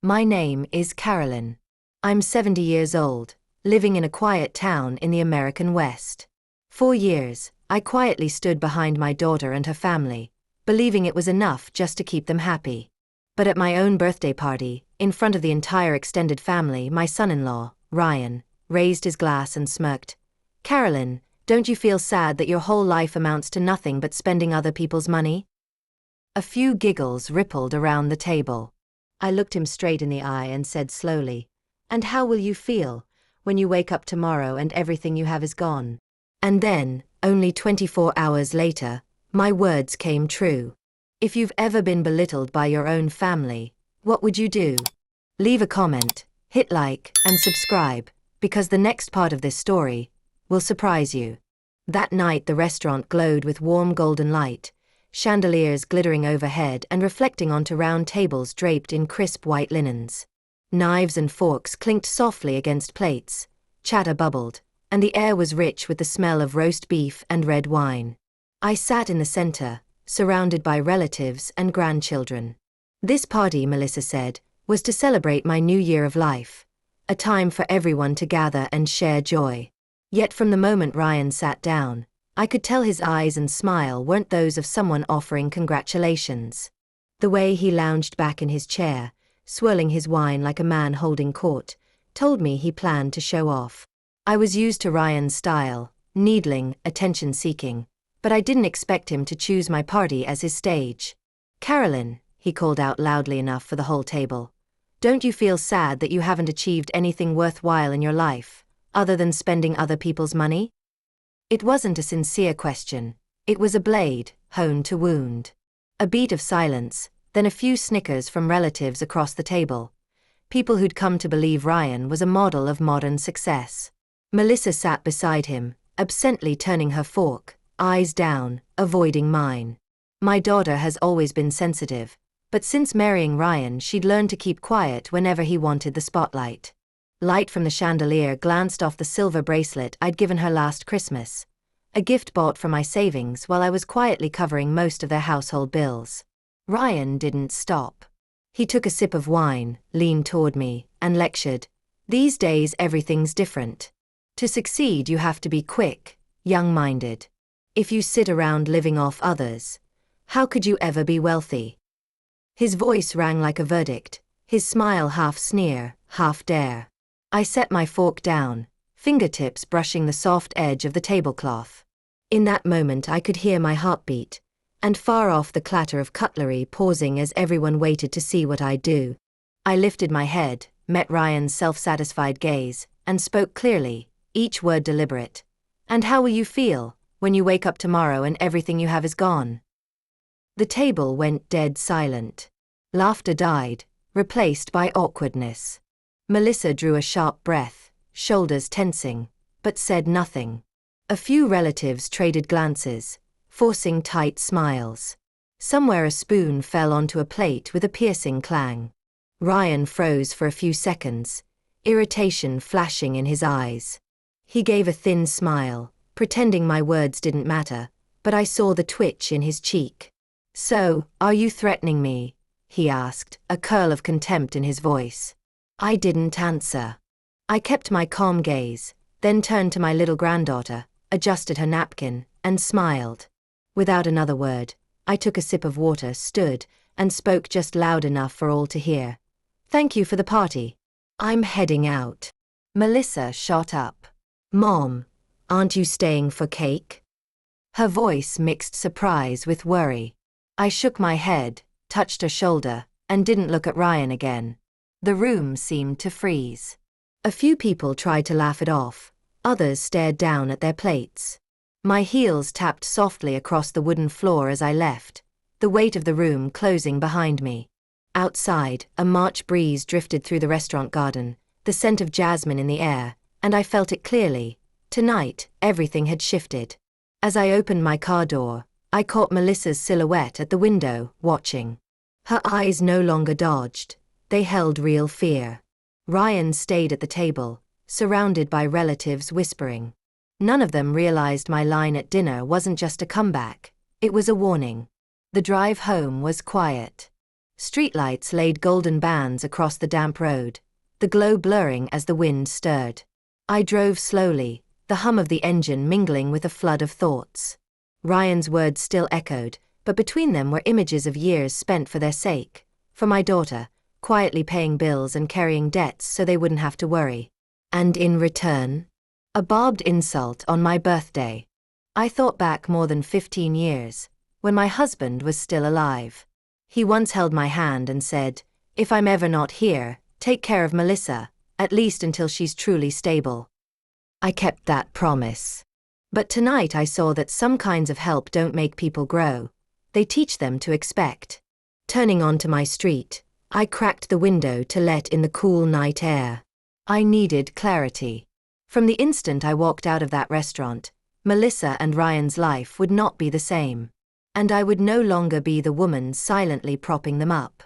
My name is Carolyn. I'm 70 years old, living in a quiet town in the American West. 4 years, I quietly stood behind my daughter and her family, believing it was enough just to keep them happy. But at my own birthday party, in front of the entire extended family, my son-in-law, Ryan, raised his glass and smirked. "Carolyn, don't you feel sad that your whole life amounts to nothing but spending other people's money?" A few giggles rippled around the table. I looked him straight in the eye and said slowly, "And how will you feel when you wake up tomorrow and everything you have is gone?" And then, only 24 hours later, my words came true. If you've ever been belittled by your own family, what would you do? Leave a comment, hit like, and subscribe, because the next part of this story will surprise you. That night the restaurant glowed with warm golden light, chandeliers glittering overhead and reflecting onto round tables draped in crisp white linens. Knives and forks clinked softly against plates, chatter bubbled, and the air was rich with the smell of roast beef and red wine. I sat in the center, surrounded by relatives and grandchildren. This party, Melissa said, was to celebrate my new year of life, a time for everyone to gather and share joy. Yet from the moment Ryan sat down, I could tell his eyes and smile weren't those of someone offering congratulations. The way he lounged back in his chair, swirling his wine like a man holding court, told me he planned to show off. I was used to Ryan's style, needling, attention-seeking, but I didn't expect him to choose my party as his stage. "Carolyn," he called out loudly enough for the whole table, "don't you feel sad that you haven't achieved anything worthwhile in your life, other than spending other people's money?" It wasn't a sincere question. It was a blade, honed to wound. A beat of silence, then a few snickers from relatives across the table. People who'd come to believe Ryan was a model of modern success. Melissa sat beside him, absently turning her fork, eyes down, avoiding mine. My daughter has always been sensitive, but since marrying Ryan she'd learned to keep quiet whenever he wanted the spotlight. Light from the chandelier glanced off the silver bracelet I'd given her last Christmas, a gift bought from my savings while I was quietly covering most of their household bills. Ryan didn't stop. He took a sip of wine, leaned toward me, and lectured, "These days everything's different. To succeed you have to be quick, young-minded. If you sit around living off others, how could you ever be wealthy?" His voice rang like a verdict, his smile half sneer, half dare. I set my fork down, fingertips brushing the soft edge of the tablecloth. In that moment I could hear my heartbeat, and far off the clatter of cutlery pausing as everyone waited to see what I'd do. I lifted my head, met Ryan's self-satisfied gaze, and spoke clearly, each word deliberate. "And how will you feel when you wake up tomorrow and everything you have is gone?" The table went dead silent. Laughter died, replaced by awkwardness. Melissa drew a sharp breath, shoulders tensing, but said nothing. A few relatives traded glances, forcing tight smiles. Somewhere a spoon fell onto a plate with a piercing clang. Ryan froze for a few seconds, irritation flashing in his eyes. He gave a thin smile, pretending my words didn't matter, but I saw the twitch in his cheek. "So, are you threatening me?" he asked, a curl of contempt in his voice. I didn't answer. I kept my calm gaze, then turned to my little granddaughter, adjusted her napkin, and smiled. Without another word, I took a sip of water, stood, and spoke just loud enough for all to hear. "Thank you for the party. I'm heading out." Melissa shot up. "Mom, aren't you staying for cake?" Her voice mixed surprise with worry. I shook my head, touched her shoulder, and didn't look at Ryan again. The room seemed to freeze. A few people tried to laugh it off, others stared down at their plates. My heels tapped softly across the wooden floor as I left, the weight of the room closing behind me. Outside, a March breeze drifted through the restaurant garden, the scent of jasmine in the air, and I felt it clearly. Tonight, everything had shifted. As I opened my car door, I caught Melissa's silhouette at the window, watching. Her eyes no longer dodged. They held real fear. Ryan stayed at the table, surrounded by relatives whispering. None of them realized my line at dinner wasn't just a comeback, it was a warning. The drive home was quiet. Streetlights laid golden bands across the damp road, the glow blurring as the wind stirred. I drove slowly, the hum of the engine mingling with a flood of thoughts. Ryan's words still echoed, but between them were images of years spent for their sake, for my daughter, quietly paying bills and carrying debts so they wouldn't have to worry. And in return, a barbed insult on my birthday. I thought back more than 15 years, when my husband was still alive. He once held my hand and said, "If I'm ever not here, take care of Melissa, at least until she's truly stable." I kept that promise. But tonight I saw that some kinds of help don't make people grow, they teach them to expect. Turning onto my street, I cracked the window to let in the cool night air. I needed clarity. From the instant I walked out of that restaurant, Melissa and Ryan's life would not be the same. And I would no longer be the woman silently propping them up.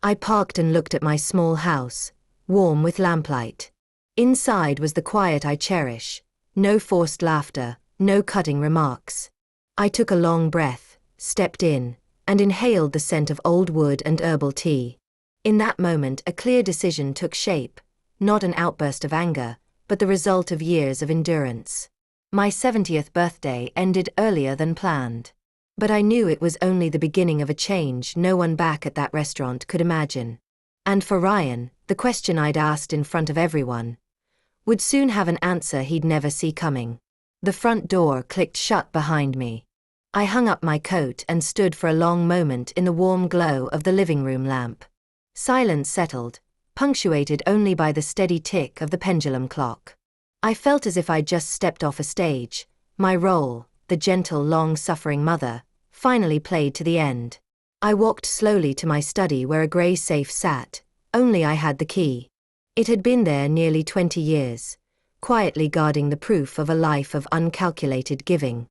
I parked and looked at my small house, warm with lamplight. Inside was the quiet I cherish, no forced laughter, no cutting remarks. I took a long breath, stepped in, and inhaled the scent of old wood and herbal tea. In that moment a clear decision took shape, not an outburst of anger, but the result of years of endurance. My 70th birthday ended earlier than planned. But I knew it was only the beginning of a change no one back at that restaurant could imagine. And for Ryan, the question I'd asked in front of everyone would soon have an answer he'd never see coming. The front door clicked shut behind me. I hung up my coat and stood for a long moment in the warm glow of the living room lamp. Silence settled, punctuated only by the steady tick of the pendulum clock. I felt as if I'd just stepped off a stage, my role, the gentle, long-suffering mother, finally played to the end. I walked slowly to my study where a grey safe sat, only I had the key. It had been there nearly 20 years, quietly guarding the proof of a life of uncalculated giving.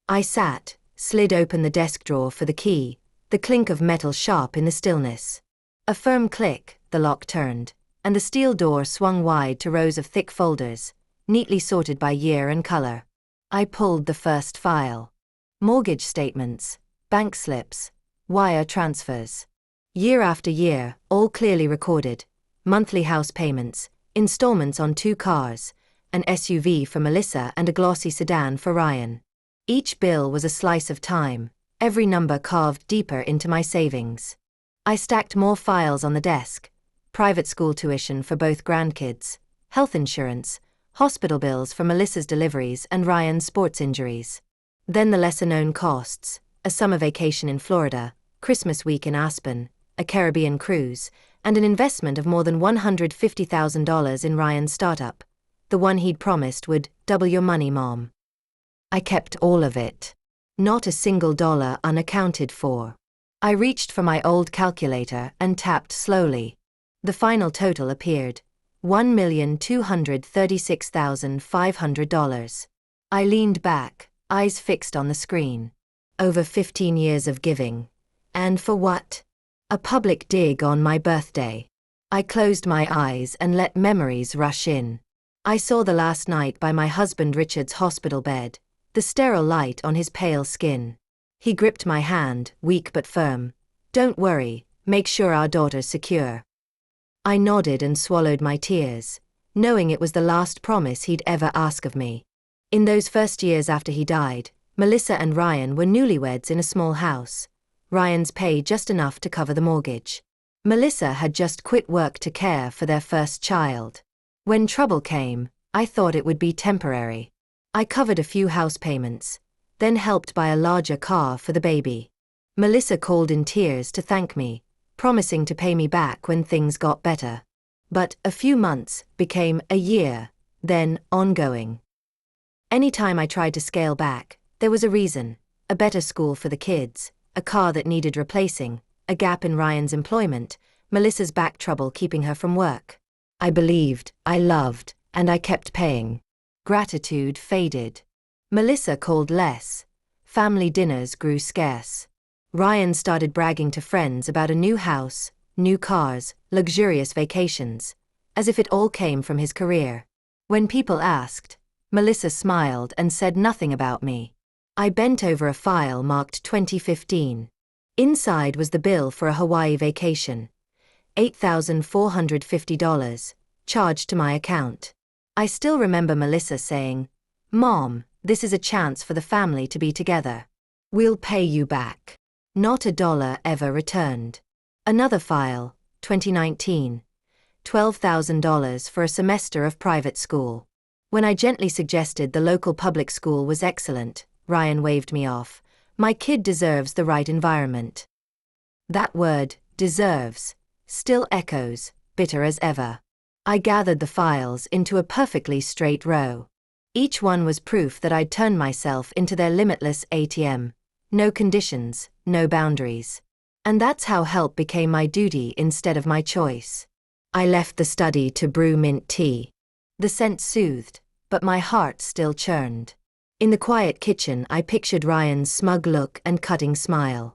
I sat, slid open the desk drawer for the key, the clink of metal sharp in the stillness. A firm click, the lock turned, and the steel door swung wide to rows of thick folders, neatly sorted by year and color. I pulled the first file. Mortgage statements, bank slips, wire transfers. Year after year, all clearly recorded. Monthly house payments, installments on 2 cars, an SUV for Melissa and a glossy sedan for Ryan. Each bill was a slice of time, every number carved deeper into my savings. I stacked more files on the desk. Private school tuition for both grandkids, health insurance, hospital bills for Melissa's deliveries and Ryan's sports injuries. Then the lesser-known costs, a summer vacation in Florida, Christmas week in Aspen, a Caribbean cruise, and an investment of more than $150,000 in Ryan's startup, the one he'd promised would double your money, Mom. I kept all of it. Not a single dollar unaccounted for. I reached for my old calculator and tapped slowly. The final total appeared. $1,236,500. I leaned back, eyes fixed on the screen. Over 15 years of giving. And for what? A public dig on my birthday. I closed my eyes and let memories rush in. I saw the last night by my husband Richard's hospital bed, the sterile light on his pale skin. He gripped my hand, weak but firm. "Don't worry, make sure our daughter's secure." I nodded and swallowed my tears, knowing it was the last promise he'd ever ask of me. In those first years after he died, Melissa and Ryan were newlyweds in a small house. Ryan's pay just enough to cover the mortgage. Melissa had just quit work to care for their first child. When trouble came, I thought it would be temporary. I covered a few house payments, then helped buy a larger car for the baby. Melissa called in tears to thank me, promising to pay me back when things got better. But a few months became a year, then ongoing. Anytime I tried to scale back, there was a reason: a better school for the kids, a car that needed replacing, a gap in Ryan's employment, Melissa's back trouble keeping her from work. I believed, I loved, and I kept paying. Gratitude faded. Melissa called less. Family dinners grew scarce. Ryan started bragging to friends about a new house, new cars, luxurious vacations, as if it all came from his career. When people asked, Melissa smiled and said nothing about me. I bent over a file marked 2015. Inside was the bill for a Hawaii vacation. $8,450, charged to my account. I still remember Melissa saying, "Mom, this is a chance for the family to be together. We'll pay you back." Not a dollar ever returned. Another file, 2019. $12,000 for a semester of private school. When I gently suggested the local public school was excellent, Ryan waved me off. My kid deserves the right environment. That word, deserves, still echoes, bitter as ever. I gathered the files into a perfectly straight row. Each one was proof that I'd turned myself into their limitless ATM. No conditions, no boundaries. And that's how help became my duty instead of my choice. I left the study to brew mint tea. The scent soothed, but my heart still churned. In the quiet kitchen, I pictured Ryan's smug look and cutting smile.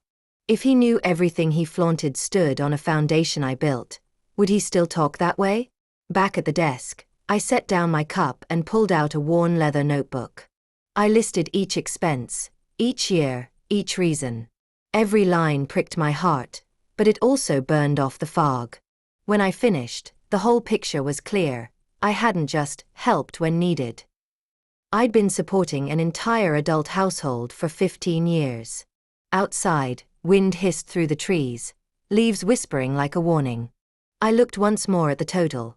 If he knew everything he flaunted stood on a foundation I built, would he still talk that way? Back at the desk, I set down my cup and pulled out a worn leather notebook. I listed each expense, each year, each reason. Every line pricked my heart, but it also burned off the fog. When I finished, the whole picture was clear. I hadn't just helped when needed. I'd been supporting an entire adult household for 15 years. Outside, wind hissed through the trees, leaves whispering like a warning. I looked once more at the total.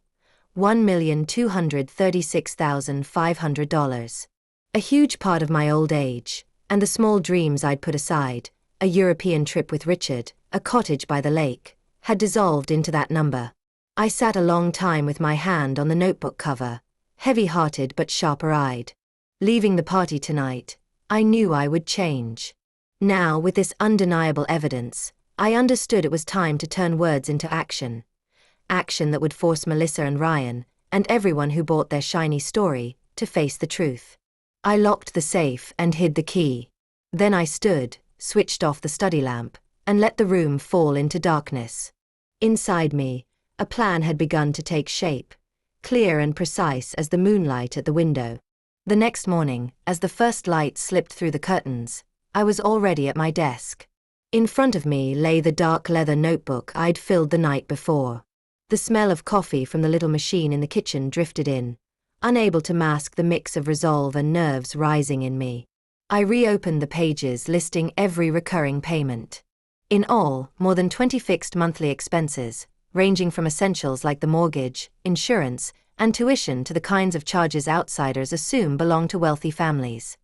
$1,236,500. A huge part of my old age, and the small dreams I'd put aside, a European trip with Richard, a cottage by the lake, had dissolved into that number. I sat a long time with my hand on the notebook cover, heavy-hearted but sharper-eyed. Leaving the party tonight, I knew I would change. Now, with this undeniable evidence, I understood it was time to turn words into action. Action that would force Melissa and Ryan, and everyone who bought their shiny story, to face the truth. I locked the safe and hid the key. Then I stood, switched off the study lamp, and let the room fall into darkness. Inside me, a plan had begun to take shape, clear and precise as the moonlight at the window. The next morning, as the first light slipped through the curtains, I was already at my desk. In front of me lay the dark leather notebook I'd filled the night before. The smell of coffee from the little machine in the kitchen drifted in, unable to mask the mix of resolve and nerves rising in me. I reopened the pages listing every recurring payment. In all, more than 20 fixed monthly expenses, ranging from essentials like the mortgage, insurance, and tuition to the kinds of charges outsiders assume belong to wealthy families.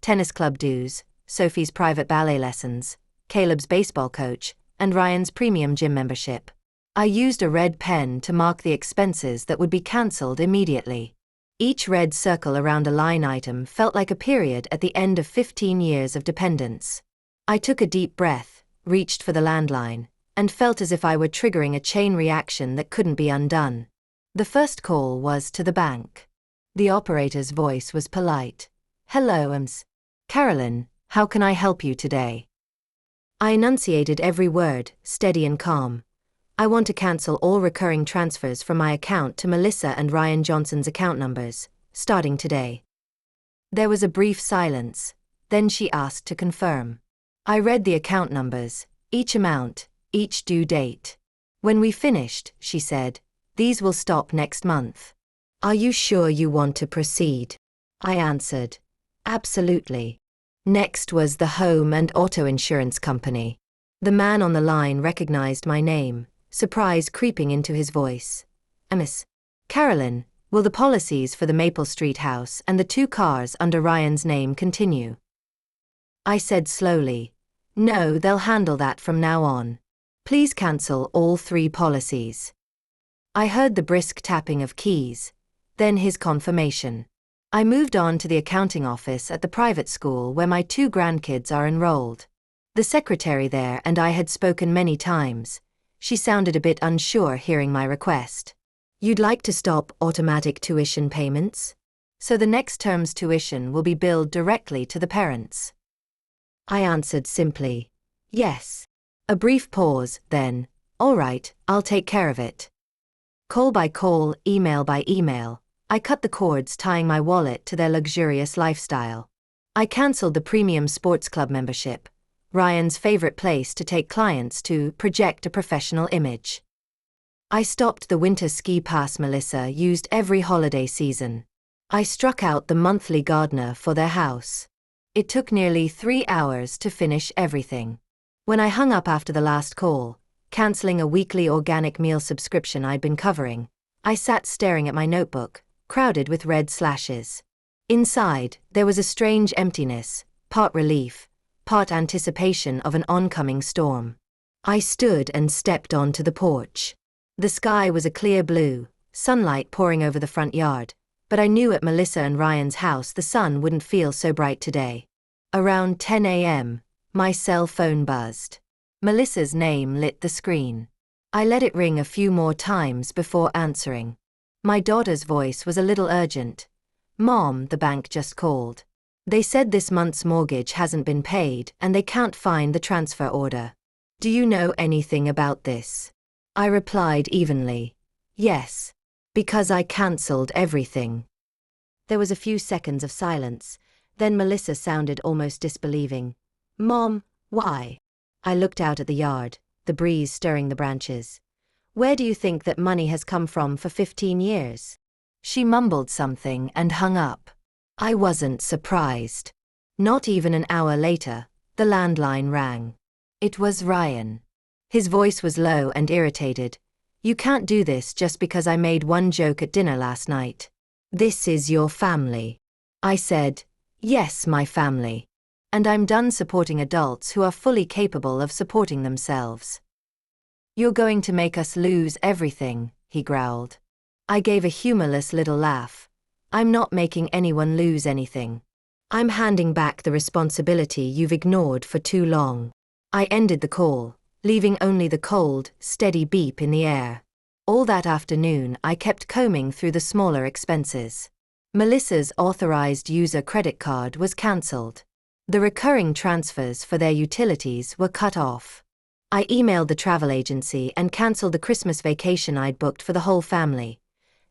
Tennis club dues, Sophie's private ballet lessons, Caleb's baseball coach, and Ryan's premium gym membership. I used a red pen to mark the expenses that would be cancelled immediately. Each red circle around a line item felt like a period at the end of 15 years of dependence. I took a deep breath, reached for the landline, and felt as if I were triggering a chain reaction that couldn't be undone. The first call was to the bank. The operator's voice was polite. "Hello, Carolyn, how can I help you today?" I enunciated every word, steady and calm. "I want to cancel all recurring transfers from my account to Melissa and Ryan Johnson's account numbers, starting today." There was a brief silence, then she asked to confirm. I read the account numbers, each amount, each due date. When we finished, she said, "These will stop next month. Are you sure you want to proceed?" I answered, "Absolutely." Next was the home and auto insurance company. The man on the line recognized my name, surprise creeping into his voice. "Miss Carolyn, will the policies for the Maple Street house and the 2 cars under Ryan's name continue?" I said slowly, "No, they'll handle that from now on. Please cancel all 3 policies." I heard the brisk tapping of keys, then his confirmation. I moved on to the accounting office at the private school where my 2 grandkids are enrolled. The secretary there and I had spoken many times. She sounded a bit unsure hearing my request. "You'd like to stop automatic tuition payments? So the next term's tuition will be billed directly to the parents?" I answered simply, "Yes." A brief pause, then, "All right, I'll take care of it." Call by call, email by email, I cut the cords tying my wallet to their luxurious lifestyle. I cancelled the premium sports club membership, Ryan's favorite place to take clients to project a professional image. I stopped the winter ski pass Melissa used every holiday season. I struck out the monthly gardener for their house. It took nearly 3 hours to finish everything. When I hung up after the last call, canceling a weekly organic meal subscription I'd been covering, I sat staring at my notebook, crowded with red slashes. Inside, there was a strange emptiness, part relief, part anticipation of an oncoming storm. I stood and stepped onto the porch. The sky was a clear blue, sunlight pouring over the front yard, but I knew at Melissa and Ryan's house the sun wouldn't feel so bright today. Around 10 a.m., my cell phone buzzed. Melissa's name lit the screen. I let it ring a few more times before answering. My daughter's voice was a little urgent. "Mom, the bank just called. They said this month's mortgage hasn't been paid and they can't find the transfer order. Do you know anything about this?" I replied evenly. "Yes. Because I cancelled everything." There was a few seconds of silence, then Melissa sounded almost disbelieving. "Mom, why?" I looked out at the yard, the breeze stirring the branches. "Where do you think that money has come from for 15 years? She mumbled something and hung up. I wasn't surprised. Not even an hour later, the landline rang. It was Ryan. His voice was low and irritated. "You can't do this just because I made one joke at dinner last night. This is your family." I said, "Yes, my family. And I'm done supporting adults who are fully capable of supporting themselves." "You're going to make us lose everything," he growled. I gave a humorless little laugh. "I'm not making anyone lose anything. I'm handing back the responsibility you've ignored for too long." I ended the call, leaving only the cold, steady beep in the air. All that afternoon I kept combing through the smaller expenses. Melissa's authorized user credit card was cancelled. The recurring transfers for their utilities were cut off. I emailed the travel agency and cancelled the Christmas vacation I'd booked for the whole family.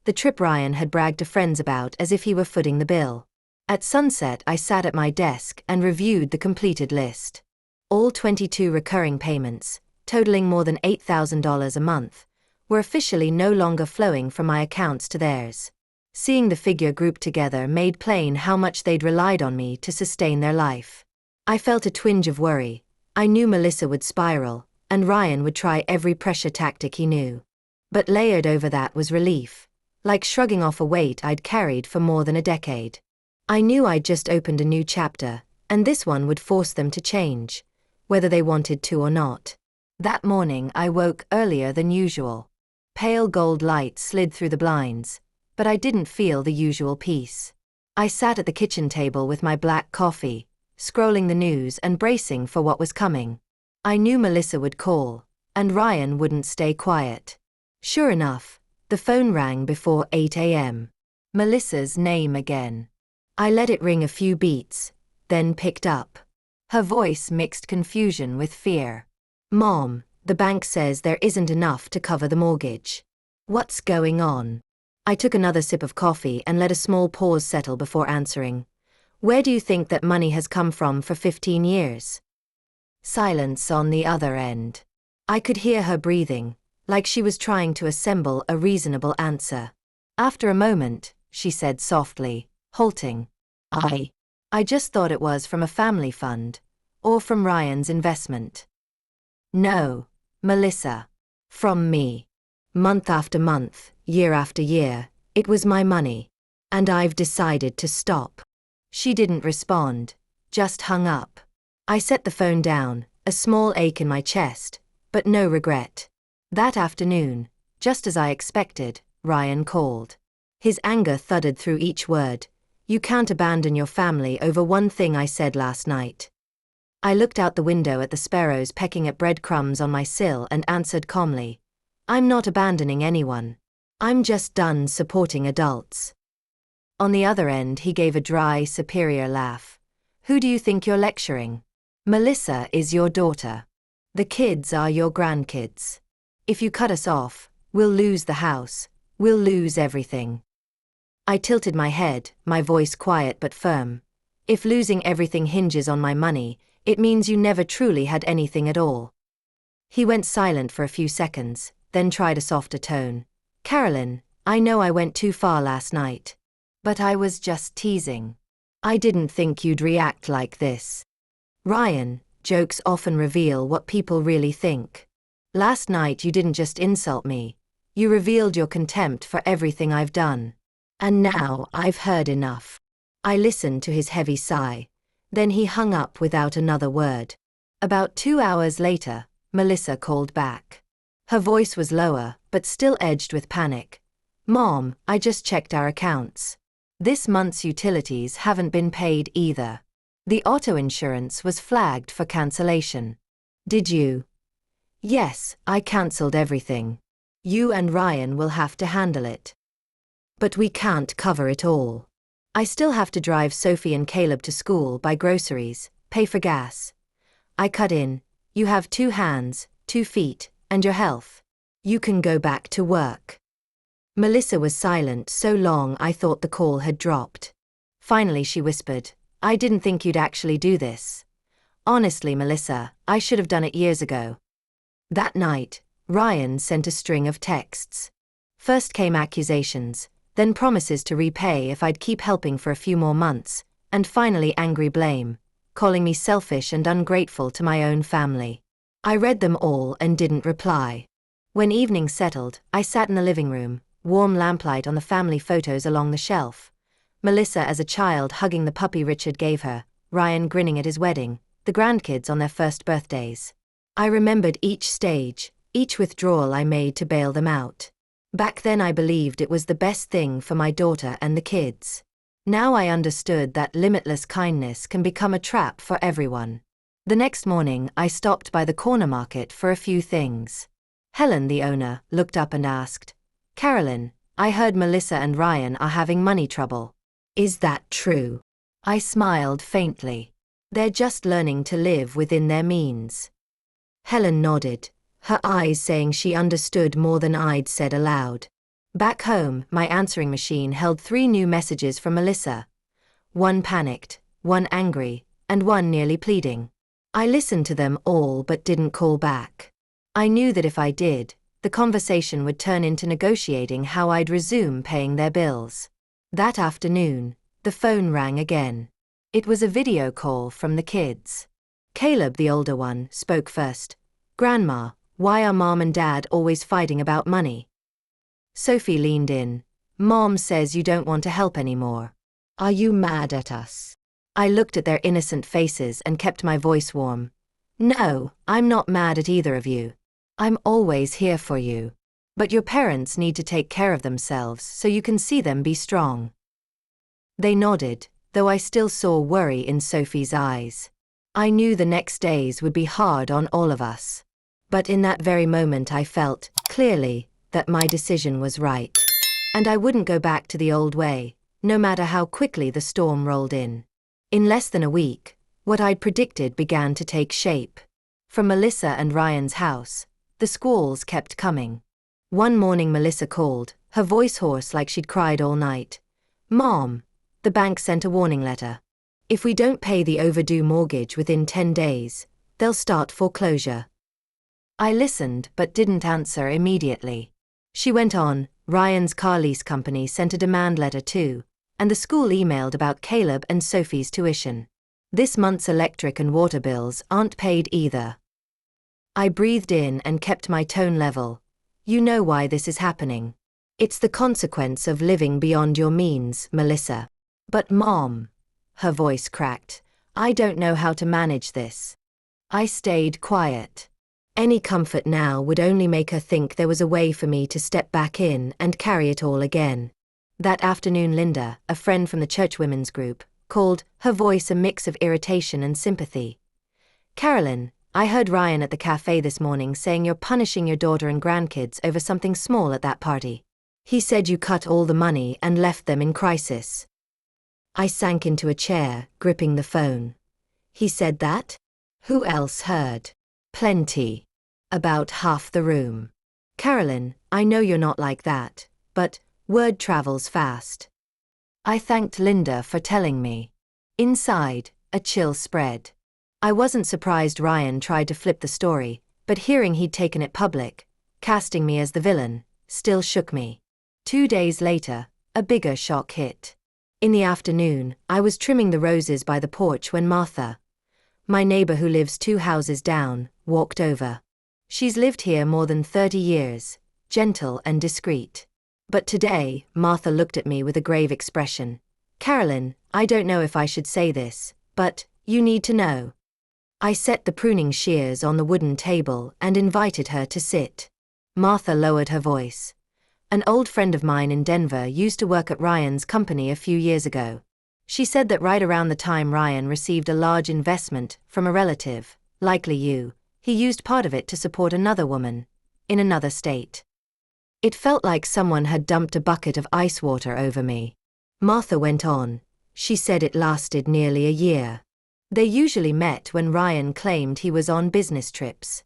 The trip Ryan had bragged to friends about as if he were footing the bill. At sunset I sat at my desk and reviewed the completed list. All 22 recurring payments, totaling more than $8,000 a month, were officially no longer flowing from my accounts to theirs. Seeing the figure grouped together made plain how much they'd relied on me to sustain their life. I felt a twinge of worry. I knew Melissa would spiral, and Ryan would try every pressure tactic he knew. But layered over that was relief, like shrugging off a weight I'd carried for more than a decade. I knew I'd just opened a new chapter, and this one would force them to change, whether they wanted to or not. That morning I woke earlier than usual. Pale gold light slid through the blinds, but I didn't feel the usual peace. I sat at the kitchen table with my black coffee, scrolling the news and bracing for what was coming. I knew Melissa would call, and Ryan wouldn't stay quiet. Sure enough, the phone rang before 8 a.m. Melissa's name again. I let it ring a few beats, then picked up. Her voice mixed confusion with fear. "Mom, the bank says there isn't enough to cover the mortgage. What's going on?" I took another sip of coffee and let a small pause settle before answering. "Where do you think that money has come from for 15 years? Silence on the other end. I could hear her breathing, like she was trying to assemble a reasonable answer. After a moment, she said softly, halting. I just thought it was from a family fund, or from Ryan's investment." "No, Melissa. From me. Month after month, year after year, it was my money. And I've decided to stop." She didn't respond, just hung up. I set the phone down, a small ache in my chest, but no regret. That afternoon, just as I expected, Ryan called. His anger thudded through each word. "You can't abandon your family over one thing I said last night." I looked out the window at the sparrows pecking at breadcrumbs on my sill and answered calmly, "I'm not abandoning anyone. I'm just done supporting adults." On the other end he gave a dry, superior laugh. "Who do you think you're lecturing? Melissa is your daughter. The kids are your grandkids. If you cut us off, we'll lose the house, we'll lose everything." I tilted my head, my voice quiet but firm. "If losing everything hinges on my money, It means you never truly had anything at all. He went silent for a few seconds, then tried a softer tone. Carolyn, I know I went too far last night. But I was just teasing. I didn't think you'd react like this. Ryan, jokes often reveal what people really think. Last night you didn't just insult me. You revealed your contempt for everything I've done. And now I've heard enough. I listened to his heavy sigh. Then he hung up without another word. About 2 hours later, Melissa called back. Her voice was lower, but still edged with panic. Mom, I just checked our accounts. This month's utilities haven't been paid either. The auto insurance was flagged for cancellation. Did you? Yes, I cancelled everything. You and Ryan will have to handle it. But we can't cover it all. I still have to drive Sophie and Caleb to school, buy groceries, pay for gas. I cut in. You have 2 hands, 2 feet, and your health. You can go back to work. Melissa was silent so long I thought the call had dropped. Finally she whispered, I didn't think you'd actually do this. Honestly, Melissa, I should have done it years ago. That night, Ryan sent a string of texts. First came accusations, then promises to repay if I'd keep helping for a few more months, and finally angry blame, calling me selfish and ungrateful to my own family. I read them all and didn't reply. When evening settled, I sat in the living room, warm lamplight on the family photos along the shelf. Melissa as a child hugging the puppy Richard gave her, Ryan grinning at his wedding, the grandkids on their first birthdays. I remembered each stage, each withdrawal I made to bail them out. Back then I believed it was the best thing for my daughter and the kids. Now I understood that limitless kindness can become a trap for everyone. The next morning I stopped by the corner market for a few things. Helen, the owner, looked up and asked, Carolyn, I heard Melissa and Ryan are having money trouble. Is that true? I smiled faintly. They're just learning to live within their means. Helen nodded, her eyes saying she understood more than I'd said aloud. Back home, my answering machine held 3 new messages from Melissa. One panicked, one angry, and one nearly pleading. I listened to them all but didn't call back. I knew that if I did, the conversation would turn into negotiating how I'd resume paying their bills. That afternoon, the phone rang again. It was a video call from the kids. Caleb, the older one, spoke first. Grandma, why are Mom and Dad always fighting about money? Sophie leaned in. Mom says you don't want to help anymore. Are you mad at us? I looked at their innocent faces and kept my voice warm. No, I'm not mad at either of you. I'm always here for you. But your parents need to take care of themselves so you can see them be strong. They nodded, though I still saw worry in Sophie's eyes. I knew the next days would be hard on all of us. But in that very moment I felt, clearly, that my decision was right. And I wouldn't go back to the old way, no matter how quickly the storm rolled in. In less than a week, what I'd predicted began to take shape. From Melissa and Ryan's house, the squalls kept coming. One morning Melissa called, her voice hoarse like she'd cried all night. Mom, the bank sent a warning letter. If we don't pay the overdue mortgage within 10 days, they'll start foreclosure. I listened but didn't answer immediately. She went on, Ryan's car lease company sent a demand letter too, and the school emailed about Caleb and Sophie's tuition. This month's electric and water bills aren't paid either. I breathed in and kept my tone level. You know why this is happening. It's the consequence of living beyond your means, Melissa. But Mom, her voice cracked, I don't know how to manage this. I stayed quiet. Any comfort now would only make her think there was a way for me to step back in and carry it all again. That afternoon Linda, a friend from the church women's group, called, her voice a mix of irritation and sympathy. Carolyn, I heard Ryan at the cafe this morning saying you're punishing your daughter and grandkids over something small at that party. He said you cut all the money and left them in crisis. I sank into a chair, gripping the phone. He said that? Who else heard? Plenty. About half the room. Carolyn, I know you're not like that, but word travels fast. I thanked Linda for telling me. Inside, a chill spread. I wasn't surprised Ryan tried to flip the story, but hearing he'd taken it public, casting me as the villain, still shook me. 2 days later, a bigger shock hit. In the afternoon, I was trimming the roses by the porch when Martha, my neighbor who lives 2 houses down, walked over. She's lived here more than 30 years, gentle and discreet. But today, Martha looked at me with a grave expression. "Carolyn, I don't know if I should say this, but you need to know." I set the pruning shears on the wooden table and invited her to sit. Martha lowered her voice. "An old friend of mine in Denver used to work at Ryan's company a few years ago. She said that right around the time Ryan received a large investment from a relative, likely you, he used part of it to support another woman, in another state." It felt like someone had dumped a bucket of ice water over me. Martha went on. "She said it lasted nearly a year. They usually met when Ryan claimed he was on business trips."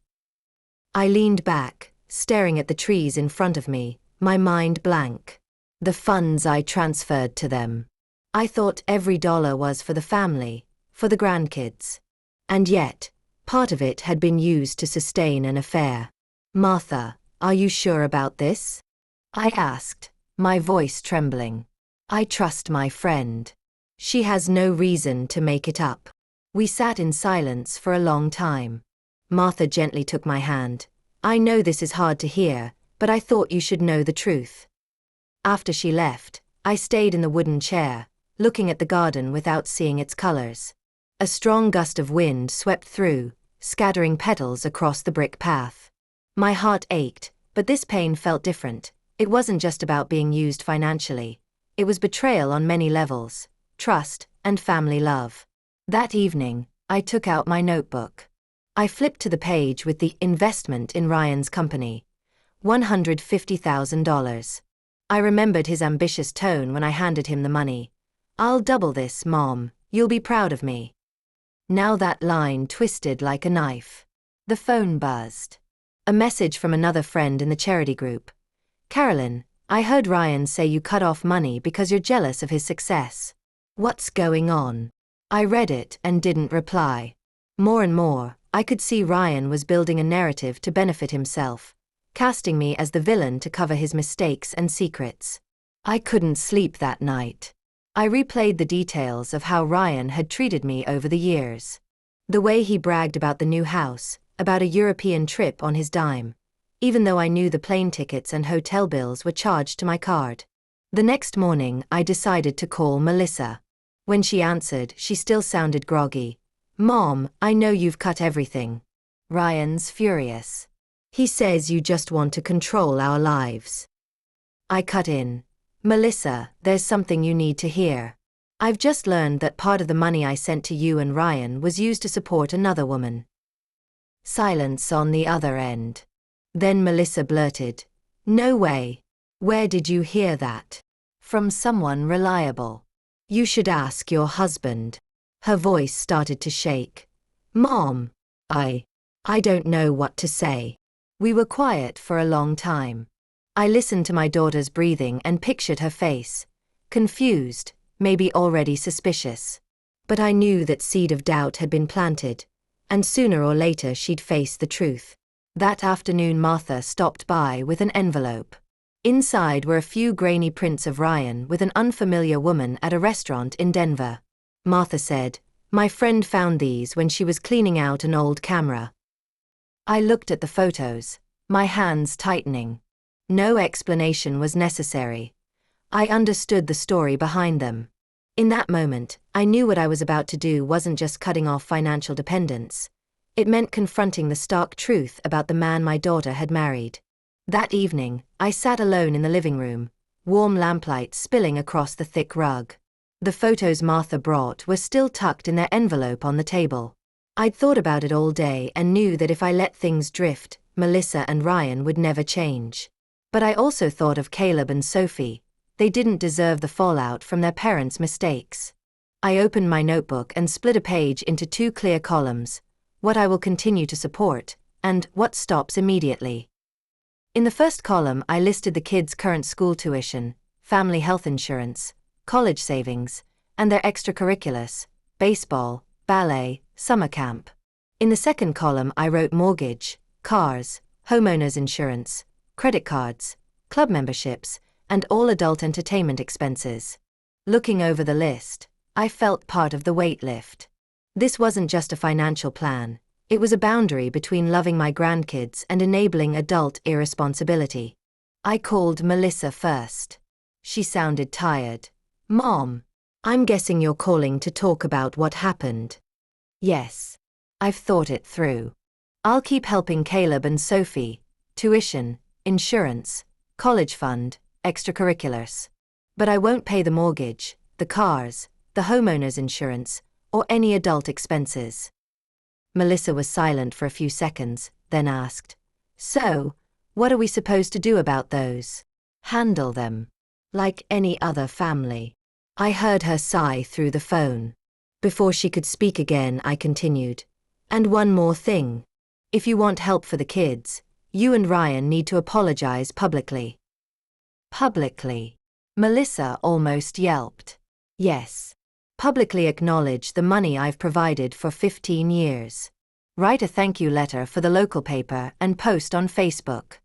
I leaned back, staring at the trees in front of me, my mind blank. The funds I transferred to them. I thought every dollar was for the family, for the grandkids. And yet, part of it had been used to sustain an affair. "Martha, are you sure about this?" I asked, my voice trembling. "I trust my friend. She has no reason to make it up." We sat in silence for a long time. Martha gently took my hand. "I know this is hard to hear, but I thought you should know the truth." After she left, I stayed in the wooden chair, looking at the garden without seeing its colors. A strong gust of wind swept through, scattering petals across the brick path. My heart ached, but this pain felt different. It wasn't just about being used financially. It was betrayal on many levels, trust, and family love. That evening, I took out my notebook. I flipped to the page with the investment in Ryan's company. $150,000. I remembered his ambitious tone when I handed him the money. "I'll double this, Mom. You'll be proud of me." Now that line twisted like a knife. The phone buzzed. A message from another friend in the charity group. "Carolyn, I heard Ryan say you cut off money because you're jealous of his success. What's going on?" I read it and didn't reply. More and more, I could see Ryan was building a narrative to benefit himself, casting me as the villain to cover his mistakes and secrets. I couldn't sleep that night. I replayed the details of how Ryan had treated me over the years. The way he bragged about the new house, about a European trip on his dime, even though I knew the plane tickets and hotel bills were charged to my card. The next morning, I decided to call Melissa. When she answered, she still sounded groggy. "Mom, I know you've cut everything." Ryan's furious. "He says you just want to control our lives." I cut in. "Melissa, there's something you need to hear. I've just learned that part of the money I sent to you and Ryan was used to support another woman." Silence on the other end. Then Melissa blurted, "No way. Where did you hear that?" "From someone reliable. You should ask your husband." Her voice started to shake. "Mom, I don't know what to say." We were quiet for a long time. I listened to my daughter's breathing and pictured her face. Confused, maybe already suspicious. But I knew that seed of doubt had been planted, and sooner or later she'd face the truth. That afternoon Martha stopped by with an envelope. Inside were a few grainy prints of Ryan with an unfamiliar woman at a restaurant in Denver. Martha said, "My friend found these when she was cleaning out an old camera." I looked at the photos, my hands tightening. No explanation was necessary. I understood the story behind them. In that moment, I knew what I was about to do wasn't just cutting off financial dependence. It meant confronting the stark truth about the man my daughter had married. That evening, I sat alone in the living room, warm lamplight spilling across the thick rug. The photos Martha brought were still tucked in their envelope on the table. I'd thought about it all day and knew that if I let things drift, Melissa and Ryan would never change. But I also thought of Caleb and Sophie. They didn't deserve the fallout from their parents' mistakes. I opened my notebook and split a page into 2 clear columns: what I will continue to support, and what stops immediately. In the first column I listed the kids' current school tuition, family health insurance, college savings, and their extracurriculars: baseball, ballet, summer camp. In the second column, I wrote mortgage, cars, homeowners insurance, credit cards, club memberships, and all adult entertainment expenses. Looking over the list, I felt part of the weight lift. This wasn't just a financial plan, it was a boundary between loving my grandkids and enabling adult irresponsibility. I called Melissa first. She sounded tired. "Mom, I'm guessing you're calling to talk about what happened." "Yes. I've thought it through. I'll keep helping Caleb and Sophie, tuition, insurance, college fund, extracurriculars. But I won't pay the mortgage, the cars, the homeowner's insurance, or any adult expenses." Melissa was silent for a few seconds, then asked, "So, what are we supposed to do about those?" "Handle them. Like any other family." I heard her sigh through the phone. Before she could speak again, I continued, "And one more thing. If you want help for the kids, you and Ryan need to apologize publicly." "Publicly?" Melissa almost yelped. "Yes. Publicly acknowledge the money I've provided for 15 years. Write a thank you letter for the local paper and post on Facebook."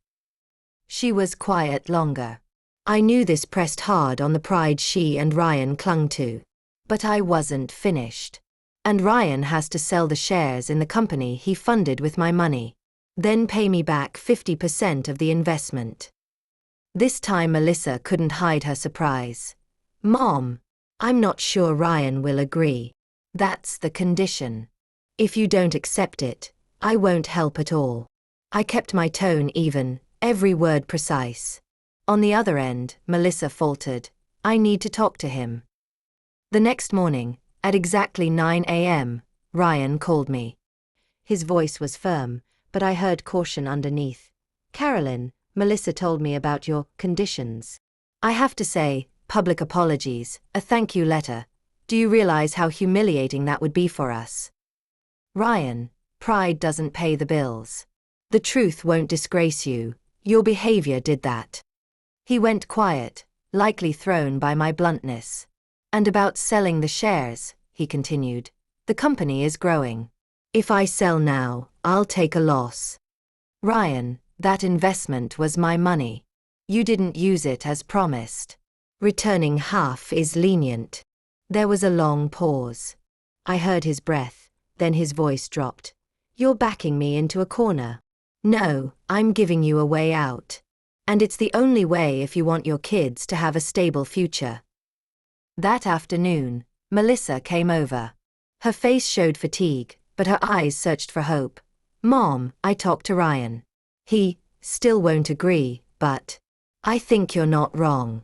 She was quiet longer. I knew this pressed hard on the pride she and Ryan clung to. But I wasn't finished. "And Ryan has to sell the shares in the company he funded with my money. Then pay me back 50% of the investment." This time Melissa couldn't hide her surprise. "Mom, I'm not sure Ryan will agree. That's the condition. If you don't accept it, I won't help at all." I kept my tone even, every word precise. On the other end, Melissa faltered, "I need to talk to him." The next morning, at exactly 9 a.m., Ryan called me. His voice was firm, but I heard caution underneath. "Carolyn, Melissa told me about your conditions. I have to say, public apologies, a thank you letter. Do you realize how humiliating that would be for us?" "Ryan, pride doesn't pay the bills. The truth won't disgrace you. Your behavior did that." He went quiet, likely thrown by my bluntness. "And about selling the shares," he continued, "the company is growing. If I sell now, I'll take a loss. Ryan, that investment was my money. You didn't use it as promised. Returning half is lenient." There was a long pause. I heard his breath, then his voice dropped. "You're backing me into a corner." "No, I'm giving you a way out. And it's the only way if you want your kids to have a stable future." That afternoon, Melissa came over. Her face showed fatigue, but her eyes searched for hope. "Mom, I talked to Ryan. He still won't agree, but I think you're not wrong.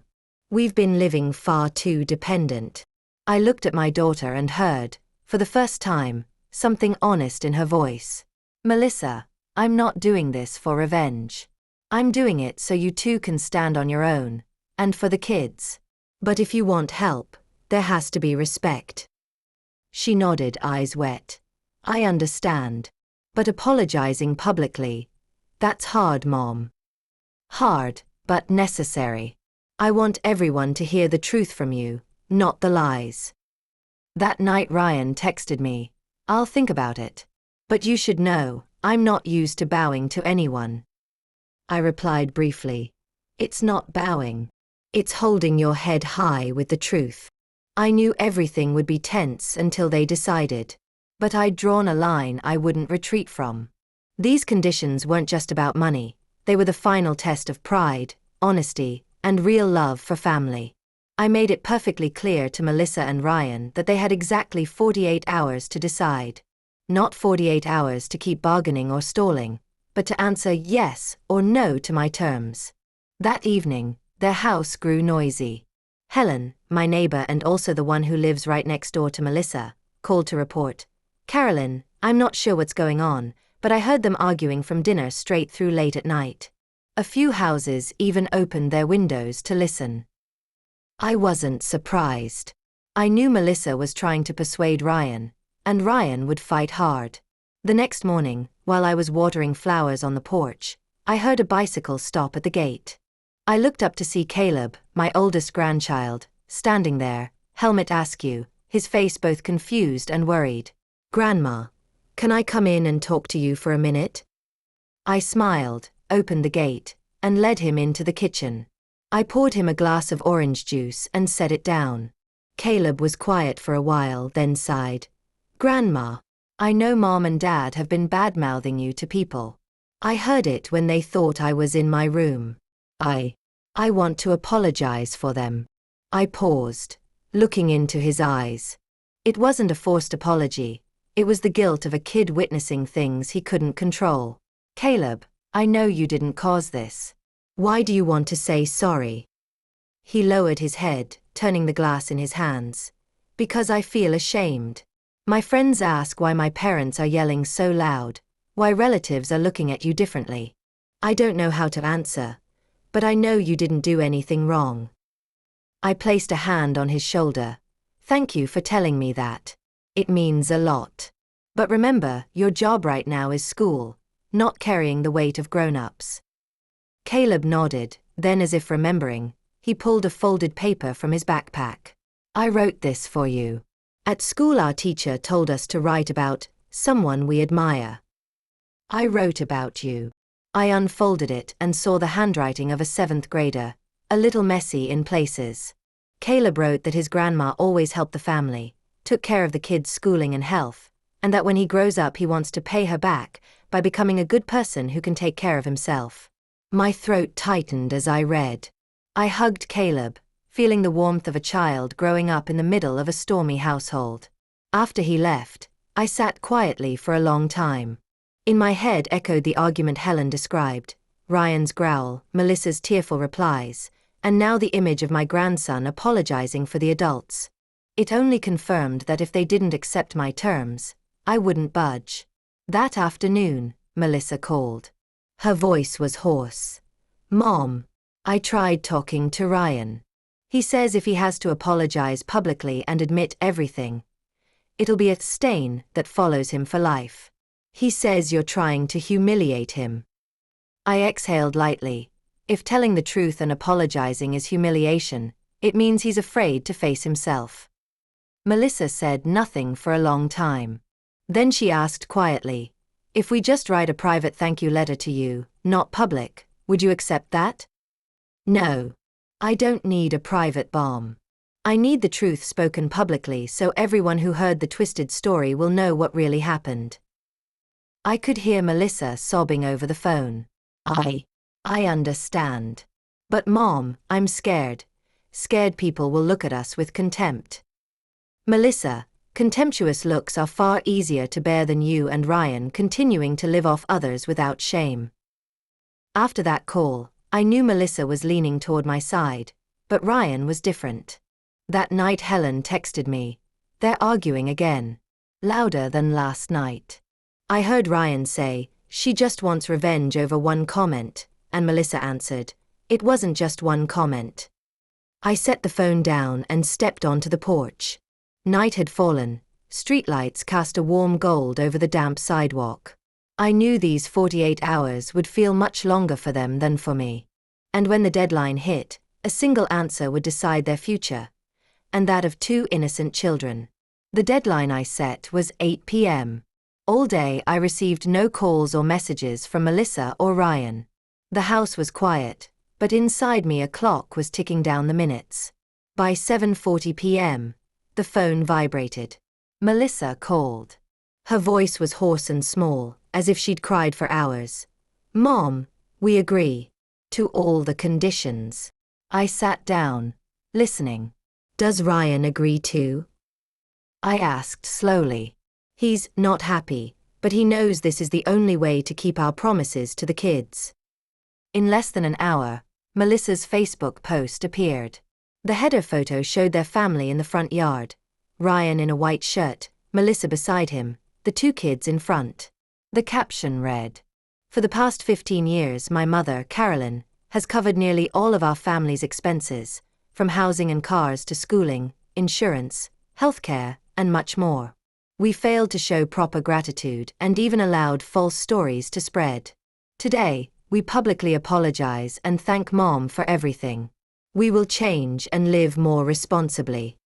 We've been living far too dependent." I looked at my daughter and heard, for the first time, something honest in her voice. "Melissa, I'm not doing this for revenge. I'm doing it so you two can stand on your own, and for the kids. But if you want help, there has to be respect." She nodded, eyes wet. "I understand. But apologizing publicly, that's hard, Mom." "Hard, but necessary. I want everyone to hear the truth from you, not the lies." That night Ryan texted me, "I'll think about it. But you should know, I'm not used to bowing to anyone." I replied briefly, "It's not bowing. It's holding your head high with the truth." I knew everything would be tense until they decided. But I'd drawn a line I wouldn't retreat from. These conditions weren't just about money, they were the final test of pride, honesty, and real love for family. I made it perfectly clear to Melissa and Ryan that they had exactly 48 hours to decide. Not 48 hours to keep bargaining or stalling, but to answer yes or no to my terms. That evening, their house grew noisy. Helen, my neighbor and also the one who lives right next door to Melissa, called to report, "Carolyn, I'm not sure what's going on, but I heard them arguing from dinner straight through late at night." A few houses even opened their windows to listen. I wasn't surprised. I knew Melissa was trying to persuade Ryan, and Ryan would fight hard. The next morning, while I was watering flowers on the porch, I heard a bicycle stop at the gate. I looked up to see Caleb, my oldest grandchild, standing there, helmet askew, his face both confused and worried. Grandma, can I come in and talk to you for a minute? I smiled, opened the gate, and led him into the kitchen. I poured him a glass of orange juice and set it down. Caleb was quiet for a while, then sighed. Grandma, I know Mom and Dad have been bad-mouthing you to people. I heard it when they thought I was in my room. I want to apologize for them. I paused, looking into his eyes. It wasn't a forced apology. It was the guilt of a kid witnessing things he couldn't control. Caleb, I know you didn't cause this. Why do you want to say sorry? He lowered his head, turning the glass in his hands. Because I feel ashamed. My friends ask why my parents are yelling so loud, why relatives are looking at you differently. I don't know how to answer, but I know you didn't do anything wrong. I placed a hand on his shoulder. Thank you for telling me that. It means a lot. But remember, your job right now is school, not carrying the weight of grown-ups. Caleb nodded, then as if remembering, he pulled a folded paper from his backpack. I wrote this for you. At school our teacher told us to write about someone we admire. I wrote about you. I unfolded it and saw the handwriting of a 7th grader, a little messy in places. Caleb wrote that his grandma always helped the family, took care of the kids' schooling and health, and that when he grows up he wants to pay her back by becoming a good person who can take care of himself. My throat tightened as I read. I hugged Caleb, feeling the warmth of a child growing up in the middle of a stormy household. After he left, I sat quietly for a long time. In my head echoed the argument Helen described, Ryan's growl, Melissa's tearful replies, and now the image of my grandson apologizing for the adults. It only confirmed that if they didn't accept my terms, I wouldn't budge. That afternoon, Melissa called. Her voice was hoarse. Mom, I tried talking to Ryan. He says if he has to apologize publicly and admit everything, it'll be a stain that follows him for life. He says you're trying to humiliate him. I exhaled lightly. If telling the truth and apologizing is humiliation, it means he's afraid to face himself. Melissa said nothing for a long time. Then she asked quietly, if we just write a private thank you letter to you, not public, would you accept that? No. I don't need a private bomb. I need the truth spoken publicly so everyone who heard the twisted story will know what really happened. I could hear Melissa sobbing over the phone. I understand. But Mom, I'm scared. Scared people will look at us with contempt. Melissa, contemptuous looks are far easier to bear than you and Ryan continuing to live off others without shame. After that call, I knew Melissa was leaning toward my side, but Ryan was different. That night Helen texted me. They're arguing again. Louder than last night. I heard Ryan say, she just wants revenge over one comment, and Melissa answered, it wasn't just one comment. I set the phone down and stepped onto the porch. Night had fallen, streetlights cast a warm gold over the damp sidewalk. I knew these 48 hours would feel much longer for them than for me. And when the deadline hit, a single answer would decide their future, and that of 2 innocent children. The deadline I set was 8 p.m. All day I received no calls or messages from Melissa or Ryan. The house was quiet, but inside me a clock was ticking down the minutes. By 7:40 p.m., the phone vibrated. Melissa called. Her voice was hoarse and small, as if she'd cried for hours. Mom, we agree. To all the conditions. I sat down, listening. Does Ryan agree too? I asked slowly. He's not happy, but he knows this is the only way to keep our promises to the kids. In less than an hour, Melissa's Facebook post appeared. The header photo showed their family in the front yard. Ryan in a white shirt, Melissa beside him, the 2 kids in front. The caption read, for the past 15 years my mother, Carolyn, has covered nearly all of our family's expenses, from housing and cars to schooling, insurance, healthcare, and much more. We failed to show proper gratitude and even allowed false stories to spread. Today, we publicly apologize and thank Mom for everything. We will change and live more responsibly.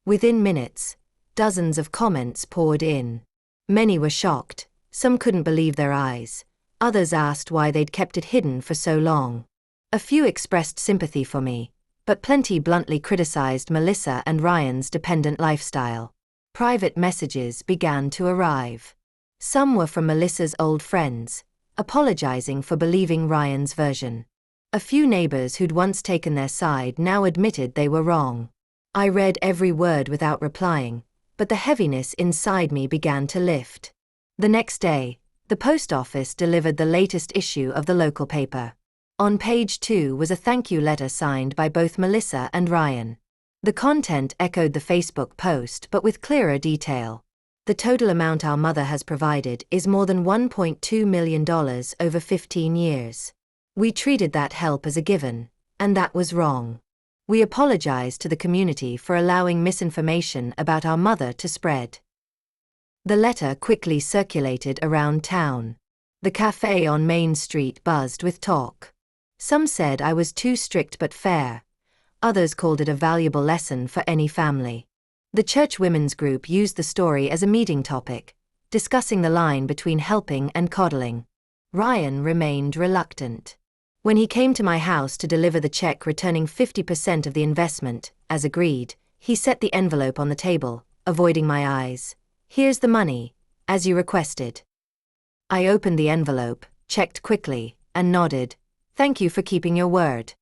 Within minutes, Dozens of comments poured in. Many were shocked, some couldn't believe their eyes, others asked why they'd kept it hidden for so long. A few expressed sympathy for me, but plenty bluntly criticized Melissa and Ryan's dependent lifestyle. Private messages began to arrive. Some were from Melissa's old friends, apologizing for believing Ryan's version. A few neighbors who'd once taken their side now admitted they were wrong. I read every word without replying, but the heaviness inside me began to lift. The next day, the post office delivered the latest issue of the local paper. On page 2 was a thank you letter signed by both Melissa and Ryan. The content echoed the Facebook post but with clearer detail. The total amount our mother has provided is more than $1.2 million over 15 years. We treated that help as a given, and that was wrong. We apologize to the community for allowing misinformation about our mother to spread. The letter quickly circulated around town. The cafe on Main Street buzzed with talk. Some said I was too strict but fair. Others called it a valuable lesson for any family. The church women's group used the story as a meeting topic, discussing the line between helping and coddling. Ryan remained reluctant. When he came to my house to deliver the check returning 50% of the investment, as agreed, he set the envelope on the table, avoiding my eyes. "Here's the money, as you requested." I opened the envelope, checked quickly, and nodded. "Thank you for keeping your word."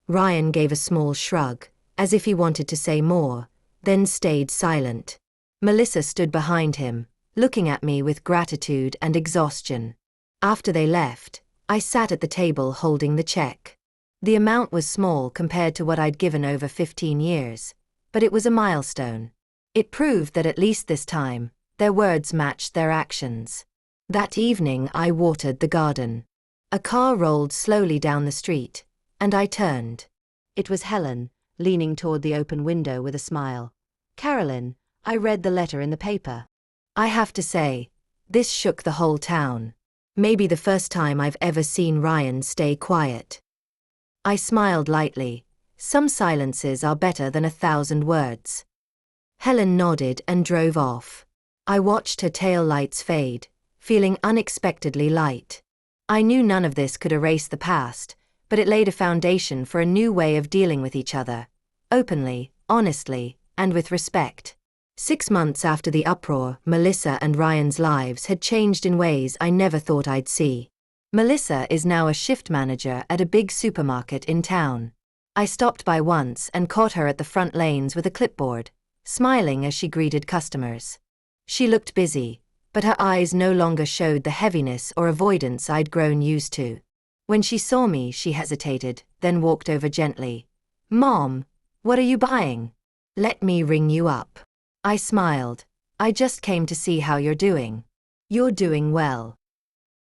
Ryan gave a small shrug, as if he wanted to say more, then stayed silent. Melissa stood behind him, looking at me with gratitude and exhaustion. After they left, I sat at the table holding the check. The amount was small compared to what I'd given over 15 years, but it was a milestone. It proved that at least this time, their words matched their actions. That evening I watered the garden. A car rolled slowly down the street, and I turned. It was Helen, leaning toward the open window with a smile. "Carolyn, I read the letter in the paper. I have to say, this shook the whole town. Maybe the first time I've ever seen Ryan stay quiet." I smiled lightly. Some silences are better than 1,000 words. Helen nodded and drove off. I watched her tail lights fade, feeling unexpectedly light. I knew none of this could erase the past, but it laid a foundation for a new way of dealing with each other. Openly, honestly, and with respect. 6 months after the uproar, Melissa and Ryan's lives had changed in ways I never thought I'd see. Melissa is now a shift manager at a big supermarket in town. I stopped by once and caught her at the front lanes with a clipboard, smiling as she greeted customers. She looked busy, but her eyes no longer showed the heaviness or avoidance I'd grown used to. When she saw me, she hesitated, then walked over gently. "Mom, what are you buying? Let me ring you up." I smiled. "I just came to see how you're doing." "You're doing well."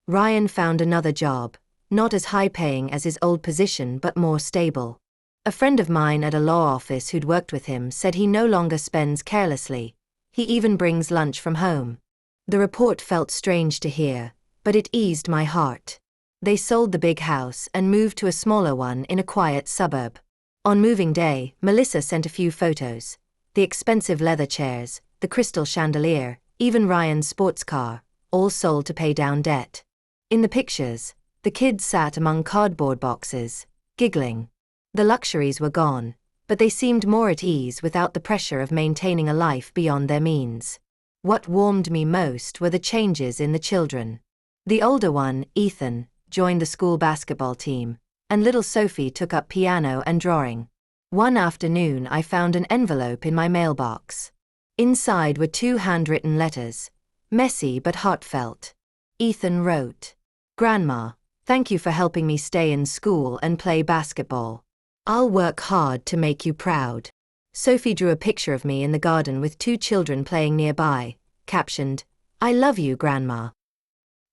Ryan found another job, not as high-paying as his old position but more stable. A friend of mine at a law office who'd worked with him said he no longer spends carelessly. He even brings lunch from home. The report felt strange to hear, but it eased my heart. They sold the big house and moved to a smaller one in a quiet suburb. On moving day, Melissa sent a few photos. The expensive leather chairs, the crystal chandelier, even Ryan's sports car, all sold to pay down debt. In the pictures, the kids sat among cardboard boxes, giggling. The luxuries were gone, but they seemed more at ease without the pressure of maintaining a life beyond their means. What warmed me most were the changes in the children. The older one, Ethan, joined the school basketball team, and little Sophie took up piano and drawing. One afternoon I found an envelope in my mailbox. Inside were 2 handwritten letters, messy but heartfelt. Ethan wrote, "Grandma, thank you for helping me stay in school and play basketball. I'll work hard to make you proud." Sophie drew a picture of me in the garden with 2 children playing nearby, captioned, "I love you, Grandma."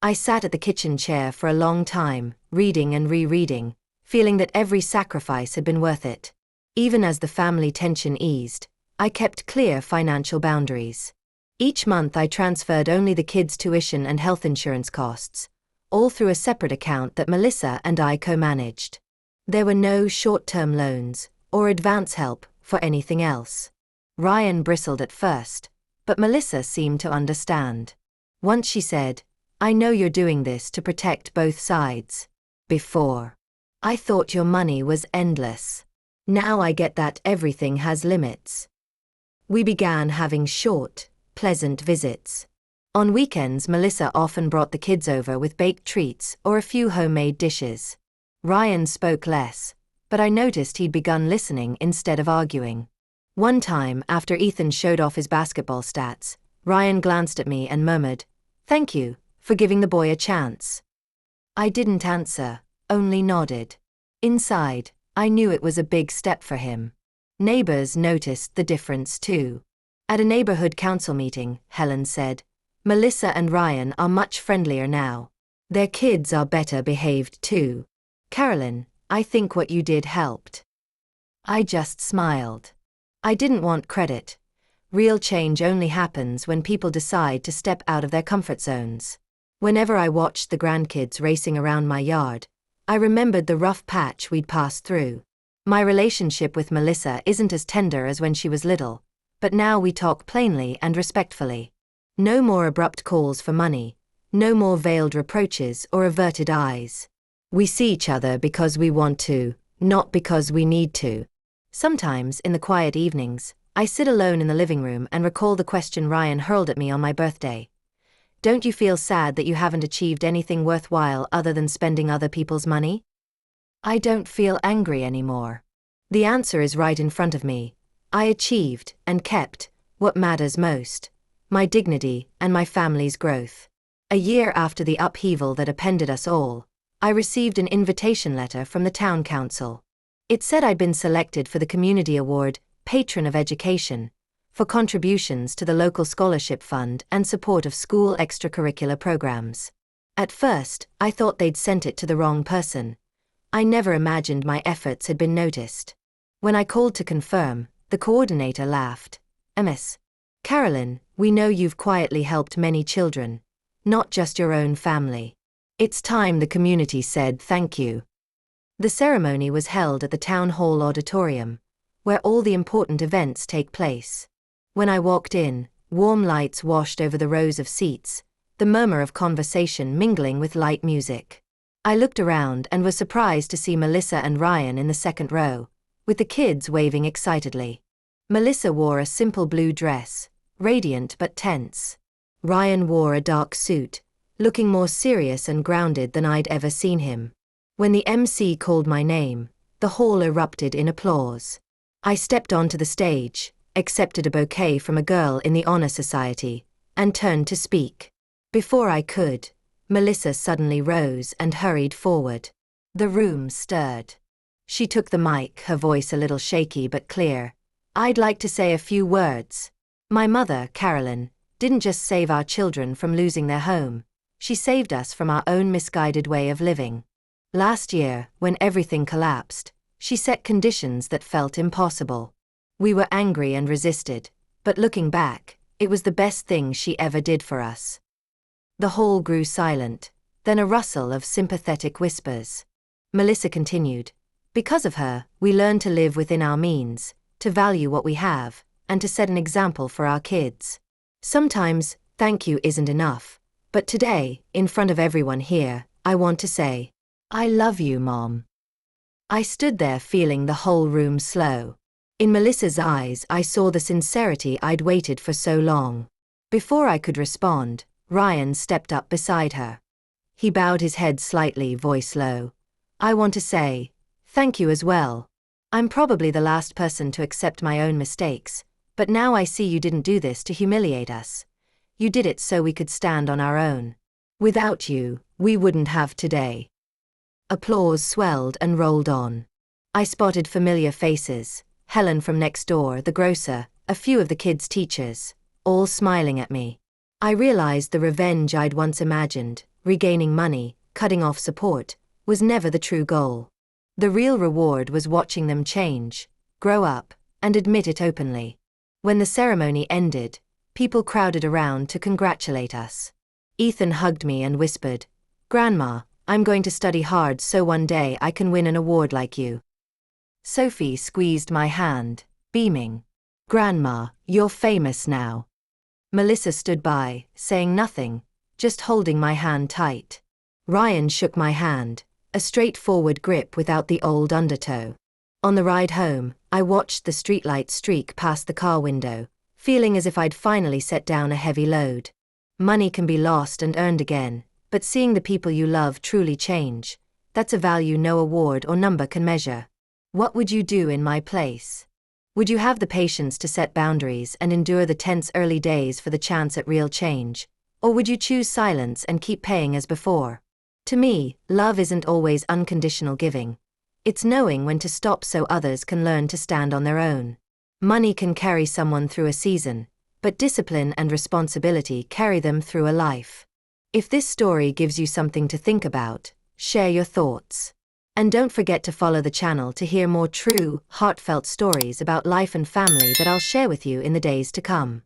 I sat at the kitchen chair for a long time, reading and rereading, feeling that every sacrifice had been worth it. Even as the family tension eased, I kept clear financial boundaries. Each month I transferred only the kids' tuition and health insurance costs, all through a separate account that Melissa and I co-managed. There were no short-term loans, or advance help, for anything else. Ryan bristled at first, but Melissa seemed to understand. Once she said, "I know you're doing this to protect both sides. Before, I thought your money was endless. Now I get that everything has limits." We began having short, pleasant visits. On weekends, Melissa often brought the kids over with baked treats or a few homemade dishes. Ryan spoke less, but I noticed he'd begun listening instead of arguing. One time, after Ethan showed off his basketball stats, Ryan glanced at me and murmured, "Thank you for giving the boy a chance." I didn't answer, only nodded. Inside, I knew it was a big step for him. Neighbors noticed the difference too. At a neighborhood council meeting, Helen said, "Melissa and Ryan are much friendlier now. Their kids are better behaved too. Carolyn, I think what you did helped." I just smiled. I didn't want credit. Real change only happens when people decide to step out of their comfort zones. Whenever I watched the grandkids racing around my yard, I remembered the rough patch we'd passed through. My relationship with Melissa isn't as tender as when she was little, but now we talk plainly and respectfully. No more abrupt calls for money, no more veiled reproaches or averted eyes. We see each other because we want to, not because we need to. Sometimes, in the quiet evenings, I sit alone in the living room and recall the question Ryan hurled at me on my birthday. "Don't you feel sad that you haven't achieved anything worthwhile other than spending other people's money?" I don't feel angry anymore. The answer is right in front of me. I achieved, and kept, what matters most: my dignity and my family's growth. A year after the upheaval that appended us all, I received an invitation letter from the town council. It said I'd been selected for the Community Award, Patron of Education, for contributions to the local scholarship fund and support of school extracurricular programs. At first, I thought they'd sent it to the wrong person. I never imagined my efforts had been noticed. When I called to confirm, the coordinator laughed. "Miss Carolyn, we know you've quietly helped many children, not just your own family. It's time the community said thank you." The ceremony was held at the town hall auditorium, where all the important events take place. When I walked in, warm lights washed over the rows of seats, the murmur of conversation mingling with light music. I looked around and was surprised to see Melissa and Ryan in the second row, with the kids waving excitedly. Melissa wore a simple blue dress, radiant but tense. Ryan wore a dark suit, looking more serious and grounded than I'd ever seen him. When the MC called my name, the hall erupted in applause. I stepped onto the stage, accepted a bouquet from a girl in the Honor Society, and turned to speak. Before I could, Melissa suddenly rose and hurried forward. The room stirred. She took the mic, her voice a little shaky but clear. "I'd like to say a few words. My mother, Carolyn, didn't just save our children from losing their home. She saved us from our own misguided way of living. Last year, when everything collapsed, she set conditions that felt impossible. We were angry and resisted, but looking back, it was the best thing she ever did for us." The hall grew silent, then a rustle of sympathetic whispers. Melissa continued, "Because of her, we learned to live within our means, to value what we have, and to set an example for our kids. Sometimes, thank you isn't enough, but today, in front of everyone here, I want to say, I love you, Mom." I stood there feeling the whole room slow. In Melissa's eyes I saw the sincerity I'd waited for so long. Before I could respond, Ryan stepped up beside her. He bowed his head slightly, voice low. "I want to say, thank you as well. I'm probably the last person to accept my own mistakes, but now I see you didn't do this to humiliate us. You did it so we could stand on our own. Without you, we wouldn't have today." Applause swelled and rolled on. I spotted familiar faces: Helen from next door, the grocer, a few of the kids' teachers, all smiling at me. I realized the revenge I'd once imagined, regaining money, cutting off support, was never the true goal. The real reward was watching them change, grow up, and admit it openly. When the ceremony ended, people crowded around to congratulate us. Ethan hugged me and whispered, "Grandma, I'm going to study hard so one day I can win an award like you." Sophie squeezed my hand, beaming. "Grandma, you're famous now." Melissa stood by, saying nothing, just holding my hand tight. Ryan shook my hand, a straightforward grip without the old undertow. On the ride home, I watched the streetlight streak past the car window, feeling as if I'd finally set down a heavy load. Money can be lost and earned again, but seeing the people you love truly change, that's a value no award or number can measure. What would you do in my place? Would you have the patience to set boundaries and endure the tense early days for the chance at real change? Or would you choose silence and keep paying as before? To me, love isn't always unconditional giving. It's knowing when to stop so others can learn to stand on their own. Money can carry someone through a season, but discipline and responsibility carry them through a life. If this story gives you something to think about, share your thoughts. And don't forget to follow the channel to hear more true, heartfelt stories about life and family that I'll share with you in the days to come.